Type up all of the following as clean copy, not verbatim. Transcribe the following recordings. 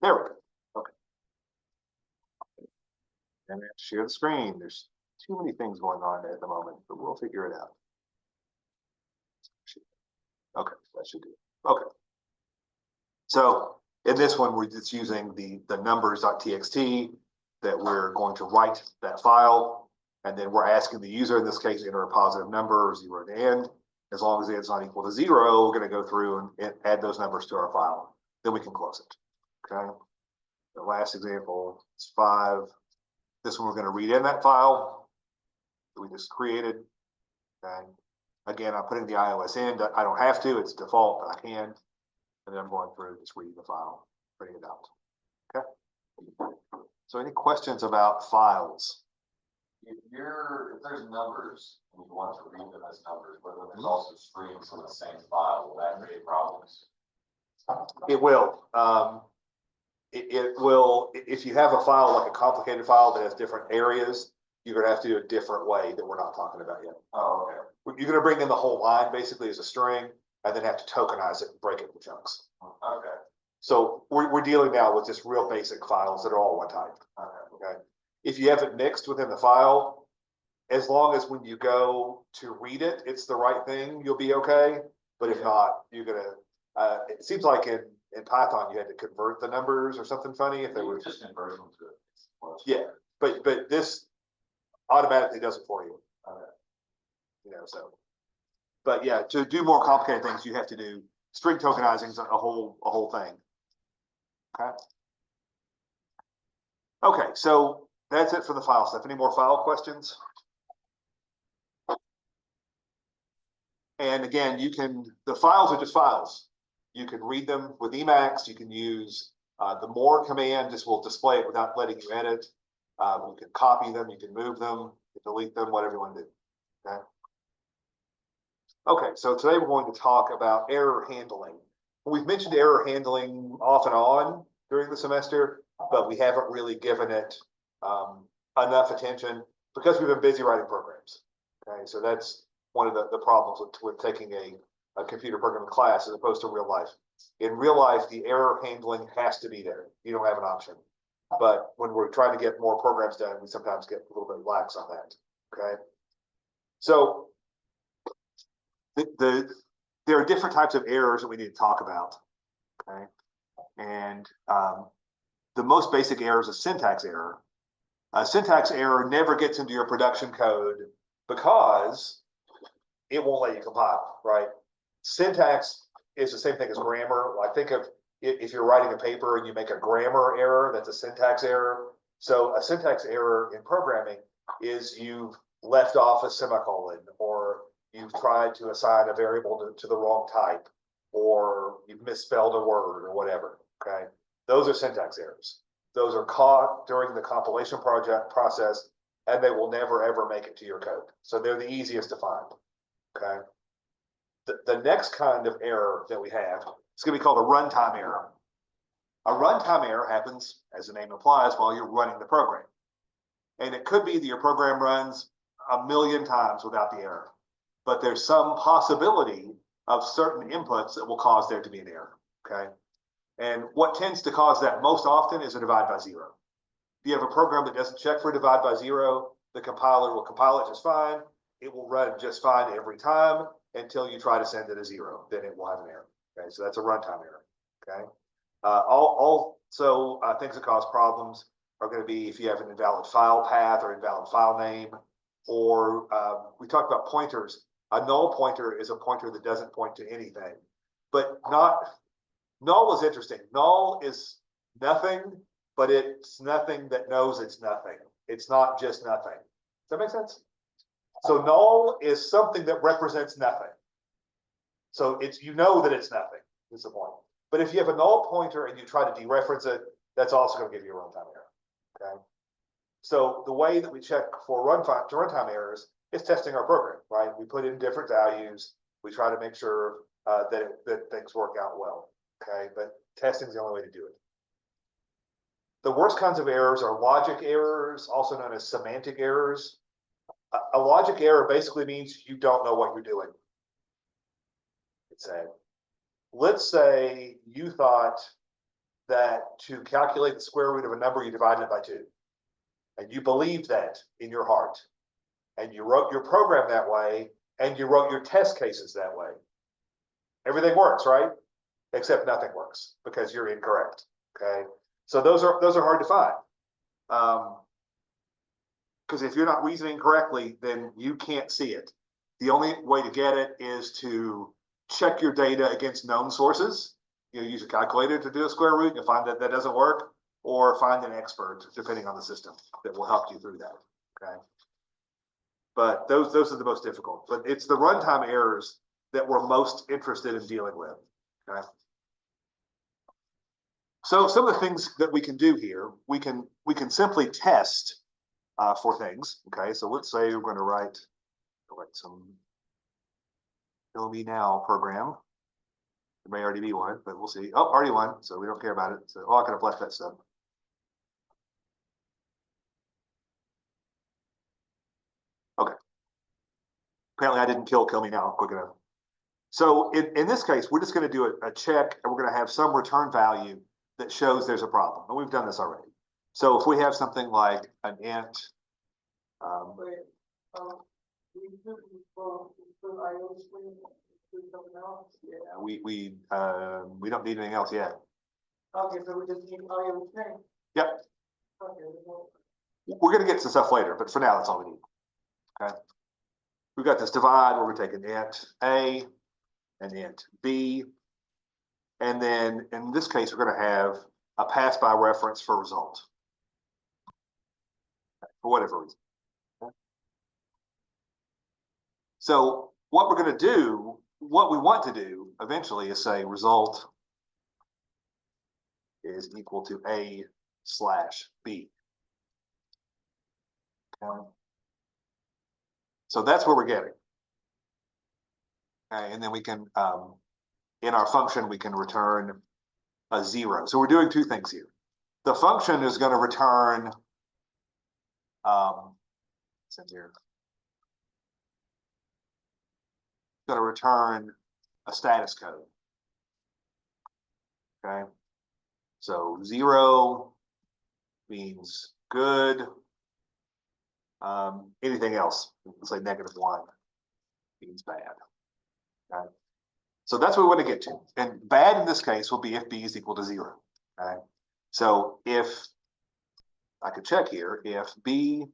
There we go. Okay. And share the screen. There's too many things going on at the moment, but we'll figure it out. Okay, that should do it. Okay. So in this one, we're just using the numbers.txt that we're going to write that file. And then we're asking the user, in this case, enter a positive number, 0 to end. As long as it's not equal to 0, we're going to go through and add those numbers to our file. Then we can close it. Okay. The last example is 5. This one we're going to read in that file that we just created. And again, I'm putting the iOS in. I don't have to, it's default, but I can. And then I'm going through just reading the file, printing it out. Okay. So any questions about files? If there's numbers and you want to read them as numbers, but then there's also strings in the same file, will that create problems? It will. It will, if you have a file like a complicated file that has different areas, you're going to have to do a different way that we're not talking about yet. Oh, okay. You're going to bring in the whole line basically as a string and then have to tokenize it and break it into chunks. Okay. So we're dealing now with just real basic files that are all one type. Okay. If you have it mixed within the file, as long as when you go to read it, it's the right thing, you'll be okay. But if not, you're gonna. It seems like in Python you had to convert the numbers or something funny if they were just conversion to it. Yeah, but this automatically does it for you. You know, so. But yeah, to do more complicated things, you have to do string tokenizing, a whole thing. Okay. Okay, so that's it for the file stuff. Any more file questions? And again, the files are just files. You can read them with Emacs. You can use the more command, just will display it without letting you edit. You can copy them, you can move them, you can delete them, whatever you want to do. Okay. Okay, so today we're going to talk about error handling. We've mentioned error handling off and on during the semester, but we haven't really given it enough attention because we've been busy writing programs. Okay, so that's one of the problems with taking a computer programming class as opposed to real life. In real life, the error handling has to be there. You don't have an option. But when we're trying to get more programs done, we sometimes get a little bit lax on that. Okay, so there are different types of errors that we need to talk about. Okay, and the most basic error is a syntax error. A syntax error never gets into your production code because it won't let you compile, right? Syntax is the same thing as grammar. Like think of if you're writing a paper and you make a grammar error, that's a syntax error. So a syntax error in programming is you've left off a semicolon, or you've tried to assign a variable to the wrong type, or you've misspelled a word or whatever, okay? Those are syntax errors. Those are caught during the compilation process, and they will never, ever make it to your code. So they're the easiest to find, okay? The next kind of error that we have is going to be called a runtime error. A runtime error happens, as the name implies, while you're running the program. And it could be that your program runs 1,000,000 times without the error, but there's some possibility of certain inputs that will cause there to be an error, okay? And what tends to cause that most often is a divide by zero. If you have a program that doesn't check for divide by zero, the compiler will compile it just fine. It will run just fine every time until you try to send it a 0. Then it will have an error. Okay, so that's a runtime error. Okay. Also, things that cause problems are going to be if you have an invalid file path or invalid file name, or we talked about pointers. A null pointer is a pointer that doesn't point to anything, but null is interesting. Null is nothing, but it's nothing that knows it's nothing. It's not just nothing. Does that make sense? So null is something that represents nothing. So you know that it's nothing, is the point. But if you have a null pointer and you try to dereference it, that's also going to give you a runtime error. Okay. So the way that we check for runtime errors is testing our program, right? We put in different values. We try to make sure that things work out well. Okay, but testing is the only way to do it. The worst kinds of errors are logic errors, also known as semantic errors. A logic error basically means you don't know what you're doing. It's let's say you thought that to calculate the square root of a number, you divide it by 2. And you believe that in your heart. And you wrote your program that way, and you wrote your test cases that way. Everything works, right? Except nothing works because you're incorrect. Okay. So those are hard to find. Because if you're not reasoning correctly, then you can't see it. The only way to get it is to check your data against known sources. You use a calculator to do a square root. You'll find that that doesn't work, or find an expert, depending on the system, that will help you through that. Okay. But those are the most difficult. But it's the runtime errors that we're most interested in dealing with. Okay. So some of the things that we can do here, we can simply test for things. Okay, so let's say we're going to write some Kill Me Now program. There may already be one, but we'll see. Oh, already one, so we don't care about it. So, I could have left that stuff. Okay. Apparently I didn't kill Me Now quick enough. So in this case, we're just going to do a check, and we're going to have some return value that shows there's a problem. And we've done this already. So if we have something like an int, yeah, we don't need anything else yet. Okay, so we just need IO string. Yep. Okay. We're going to get to stuff later, but for now, that's all we need. Okay. We've got this divide where we take an int A, an int B, and then in this case, we're going to have a pass by reference for result. For whatever reason. Okay. So what we're going to do, what we want to do eventually is say result is equal to A/B. Okay. So that's where we're getting. Okay, and then we can, in our function, we can return a 0. So we're doing two things here. The function is going to return, it's here. Going to return a status code. Okay. So 0 means good. Anything else, let's say -1 means bad. Okay. So that's what we want to get to. And bad in this case will be if b is equal to 0. Okay. So if I could check here, if b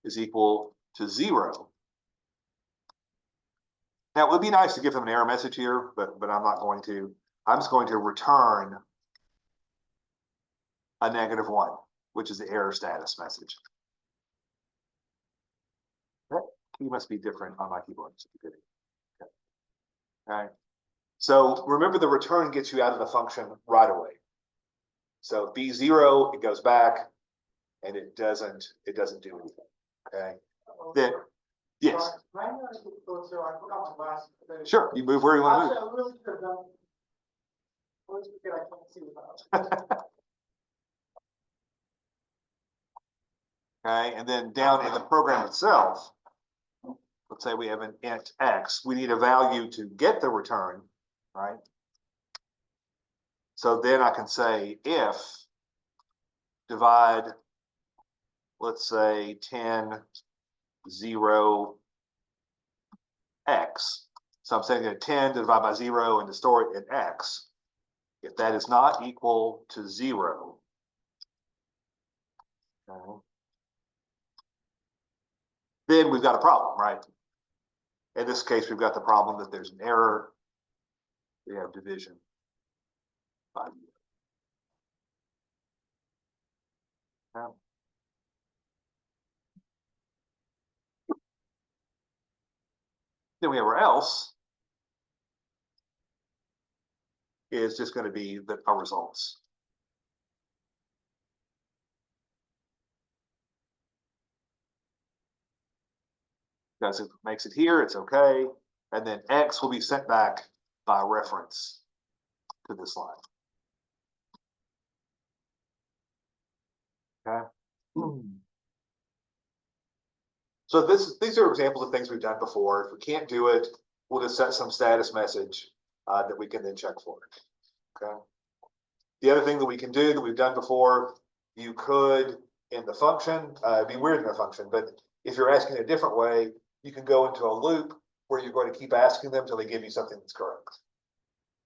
is equal to 0. Now it would be nice to give them an error message here, but I'm not going to. I'm just going to return a -1, which is the error status message. That key must be different on my keyboard. Okay. All right. So remember, the return gets you out of the function right away. So if b 0, it goes back, and it doesn't do anything. Okay. Then yes. I forgot my glasses. Sure, you move where you want to Actually, move. I really should have done. Always forget I can't see without. Okay, and then down in the program itself, let's say we have an int x, we need a value to get the return, right? So then I can say if divide, let's say 10, 0, x. So I'm saying that 10 to divide by 0 and to store it in x. If that is not equal to 0, okay, then we've got a problem, right? In this case, we've got the problem that there's an error. We have division by 0. Okay. Then we have our else is just going to be our results. Because it makes it here, it's okay. And then x will be sent back by reference to this line. Okay. So these are examples of things we've done before. If we can't do it, we'll just set some status message that we can then check for. Okay. The other thing that we can do that we've done before, you could in the function, it'd be weird in the function, but if you're asking a different way, you can go into a loop where you're going to keep asking them till they give you something that's correct.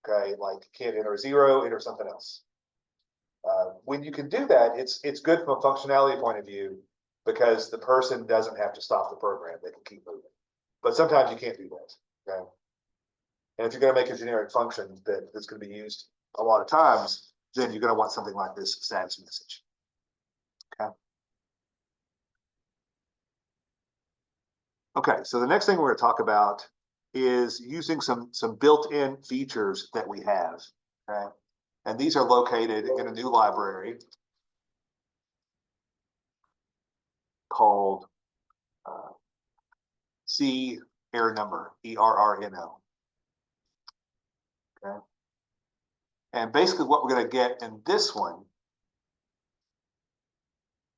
Okay, like can't enter 0, enter something else. When you can do that, it's good from a functionality point of view because the person doesn't have to stop the program; they can keep moving. But sometimes you can't do that. Okay, and if you're going to make a generic function that's going to be used a lot of times, then you're going to want something like this status message. Okay. Okay, so the next thing we're going to talk about is using some built-in features that we have. Okay, and these are located in a new library called C error number, ERRNO. Okay, and basically what we're going to get in this one,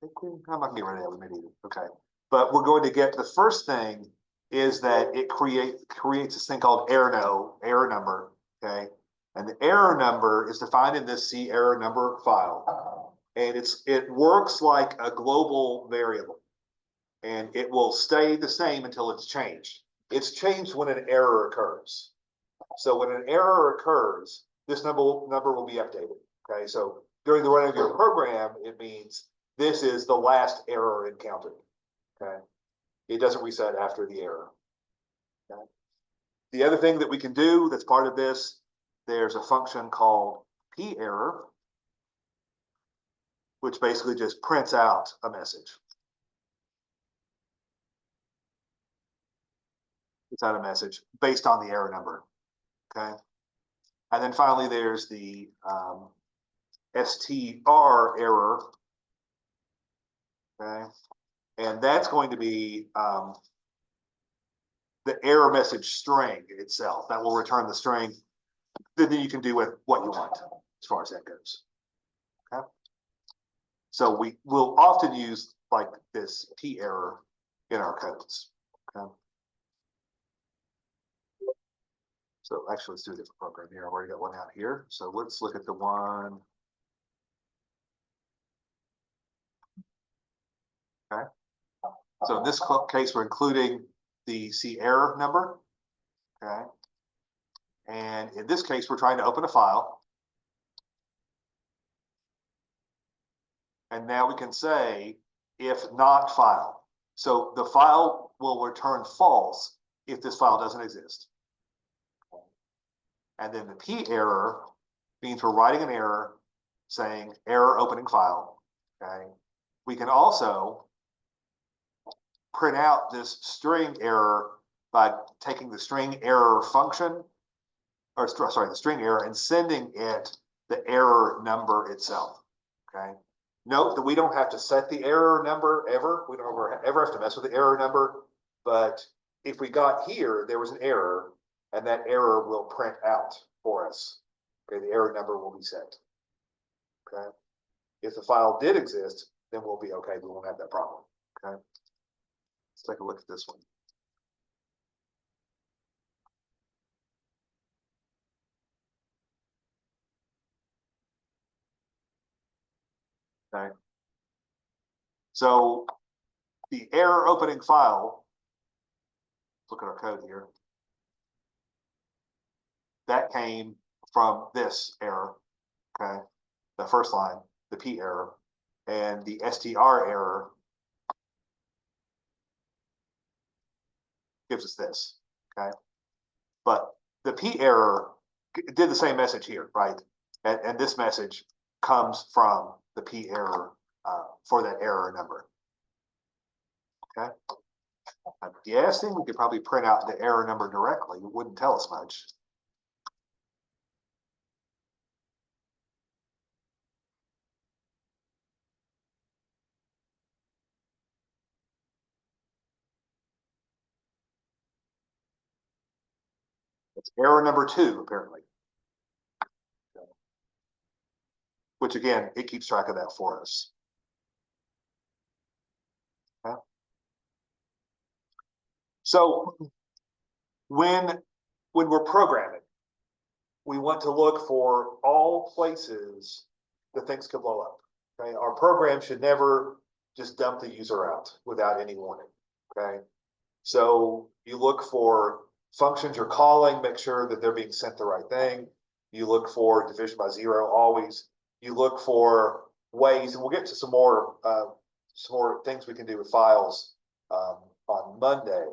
I'm not going to get rid of that, we may need it. Okay, but we're going to get the first thing is that it creates this thing called error number. Okay, and the error number is defined in this C error number file, and it works like a global variable, and it will stay the same until it's changed. It's changed when an error occurs. So when an error occurs, this number will be updated. Okay, so during the run of your program, it means this is the last error encountered. Okay, it doesn't reset after the error. Okay. The other thing that we can do that's part of this, there's a function called p-error, which basically just prints out a message. It's out a message based on the error number. Okay, and then finally there's the str error. Okay, and that's going to be the error message string itself. That will return the string that then you can do with what you want as far as that goes. Okay, so we will often use like this p-error in our codes. Okay, so actually let's do a different program here. I've already got one out here, so let's look at the one. Okay, so in this case we're including the C error number. Okay, and in this case we're trying to open a file, and now we can say if not file. So the file will return false if this file doesn't exist. And then the p-error means we're writing an error saying error opening file. Okay, we can also print out this string error by taking the string error function, or sorry, the string error, and sending it the error number itself. Okay, note that we don't have to set the error number ever. We don't ever have to mess with the error number. But if we got here, there was an error, and that error will print out for us. Okay, the error number will be set. Okay, if the file did exist, then we'll be okay. We won't have that problem. Okay, let's take a look at this one. Okay, so the error opening file, look at our code here, that came from this error. Okay, the first line, the p error, and the str error gives us this. Okay, but the p error did the same message here, right? And this message comes from the p error for that error number. Okay, I'm guessing we could probably print out the error number directly. It wouldn't tell us much. It's error number 2, apparently. Which again, it keeps track of that for us. Okay. So when we're programming, we want to look for all places the things could blow up. Okay, our program should never just dump the user out without any warning. Okay, so you look for functions you're calling, make sure that they're being sent the right thing. You look for division by zero always. You look for ways, and we'll get to some more things we can do with files on Monday.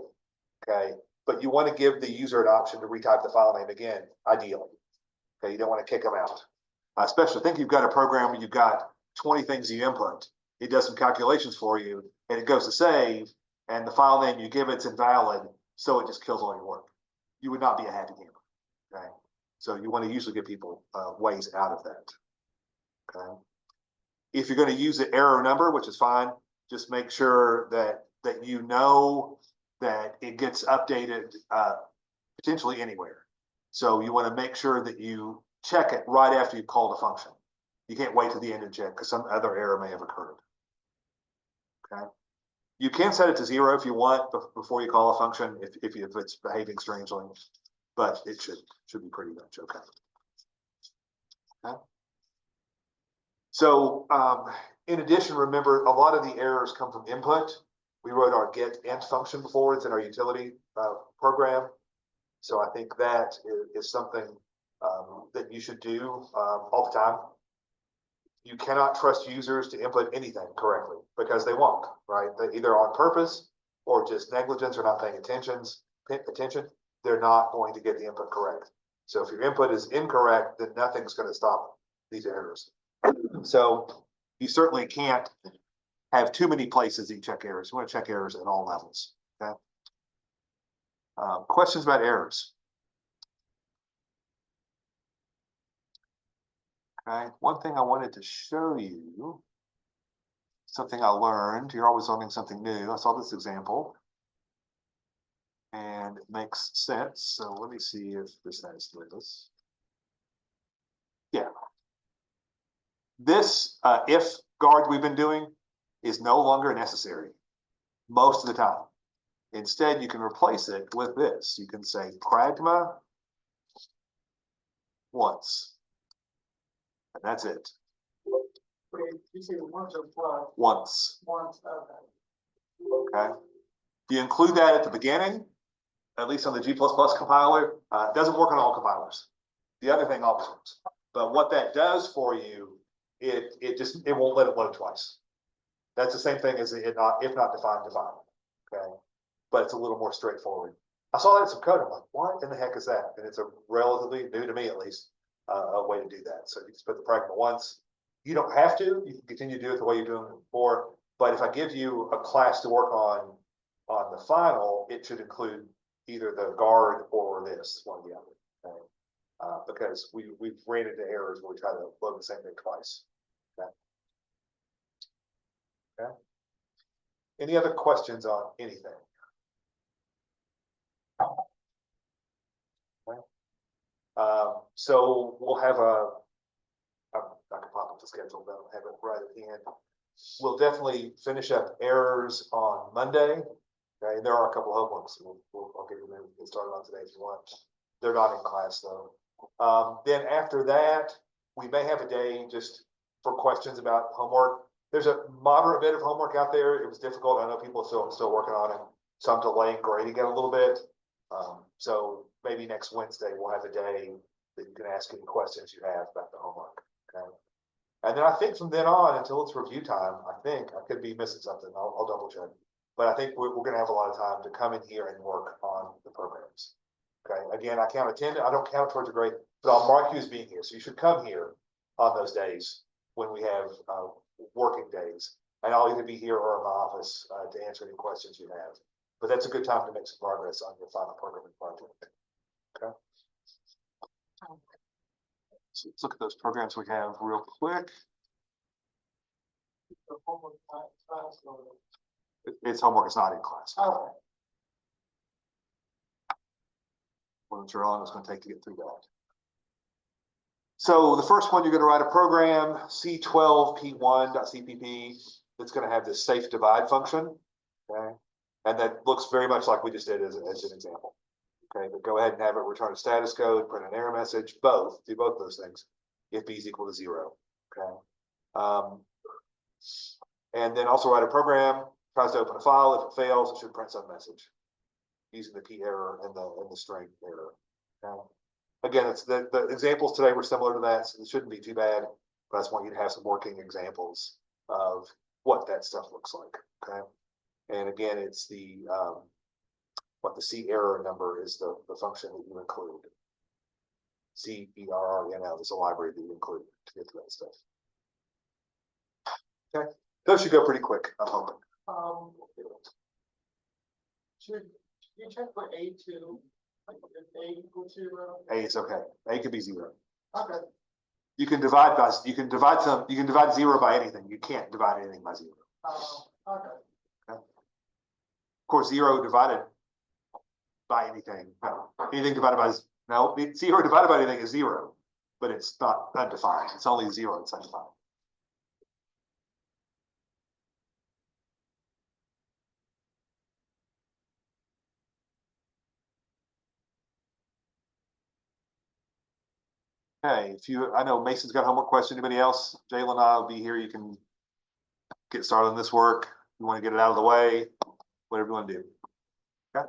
Okay, but you want to give the user an option to retype the file name again, ideally. Okay, you don't want to kick them out. Especially think you've got a program where you've got 20 things you input. It does some calculations for you, and it goes to save, and the file name you give it's invalid, so it just kills all your work. You would not be a happy camper. Okay, so you want to usually give people ways out of that. Okay, if you're going to use the error number, which is fine, just make sure that you know that it gets updated potentially anywhere. So you want to make sure that you check it right after you call the function. You can't wait to the end and check because some other error may have occurred. Okay. You can set it to 0 if you want before you call a function if it's behaving strangely, but it should be pretty much okay. Okay. So in addition, remember a lot of the errors come from input. We wrote our get int function before. It's in our utility program. So I think that is something that you should do all the time. You cannot trust users to input anything correctly because they won't, right? They either on purpose or just negligence or not paying attention. They're not going to get the input correct. So if your input is incorrect, then nothing's going to stop these errors. So you certainly can't have too many places that you check errors. You want to check errors at all levels. Okay. Questions about errors? Okay. One thing I wanted to show you, something I learned. You're always learning something new. I saw this example, and it makes sense. So let me see if this has this. Yeah. This if guard we've been doing is no longer necessary most of the time. Instead, you can replace it with this. You can say pragma once, and that's it. Wait, you say once or plus? Once. Once, okay. Okay. You include that at the beginning, at least on the G++ compiler. It doesn't work on all compilers. The other thing always works. But what that does for you, it won't let it load twice. That's the same thing as if not defined. Okay. But it's a little more straightforward. I saw that in some code. I'm like, what in the heck is that? And it's a relatively new to me, at least, a way to do that. So you just put the pragma once. You don't have to. You can continue to do it the way you're doing it before. But if I give you a class to work on the final, it should include either the guard or this, one or the other. Okay? Because we've ran into errors where we try to load the same thing twice. Okay. Okay. Any other questions on anything? Okay. So we'll have I can pop up the schedule, but I don't have it right at hand. We'll definitely finish up errors on Monday. Okay, there are a couple of homeworks. I'll get started on today if you want. They're not in class though. Then after that, we may have a day just for questions about homework. There's a moderate bit of homework out there. It was difficult. I know people are still working on it, so I'm delaying grading it a little bit. So maybe next Wednesday we'll have a day that you can ask any questions you have about the homework. Okay. And then I think from then on until it's review time, I think I could be missing something. I'll double check. But I think we're going to have a lot of time to come in here and work on the programs. Okay. Again, I count attendance. I don't count towards a grade, but I'll mark you as being here. So you should come here on those days when we have working days, and I'll either be here or in my office to answer any questions you have. But that's a good time to make some progress on your final programming project. Okay. So let's look at those programs we have real quick. The homework class or? It's homework. It's not in class. Oh. What you're on is going to take to get through that. So the first one, you're going to write a program C12P1.cpp that's going to have this safe divide function. Okay. And that looks very much like we just did as an example. Okay, but go ahead and have it return a status code, print an error message, do both those things if b is equal to 0. Okay. Um, and then also write a program, tries to open a file. If it fails, it should print some message using the key error and the string error. Now, again, it's the examples today were similar to that, so it shouldn't be too bad. But I just want you to have some working examples of what that stuff looks like. Okay. And again, it's the what the C error number is the function that you include. CERRNL is a library that you include to get to that stuff. Okay, those should go pretty quick, I'm hoping. Should you check for A2, like if A equals 0? A is okay. A could be 0. Okay, You can divide zero by anything. You can't divide anything by 0. okay. Of course, 0 divided by anything. No. Anything divided by 0 divided by anything is 0, but it's not undefined. It's only 0 that's undefined. Okay, I know Mason's got a homework question. Anybody else? Jaylen and I will be here. You can get started on this work. You want to get it out of the way, whatever you want to do. Okay.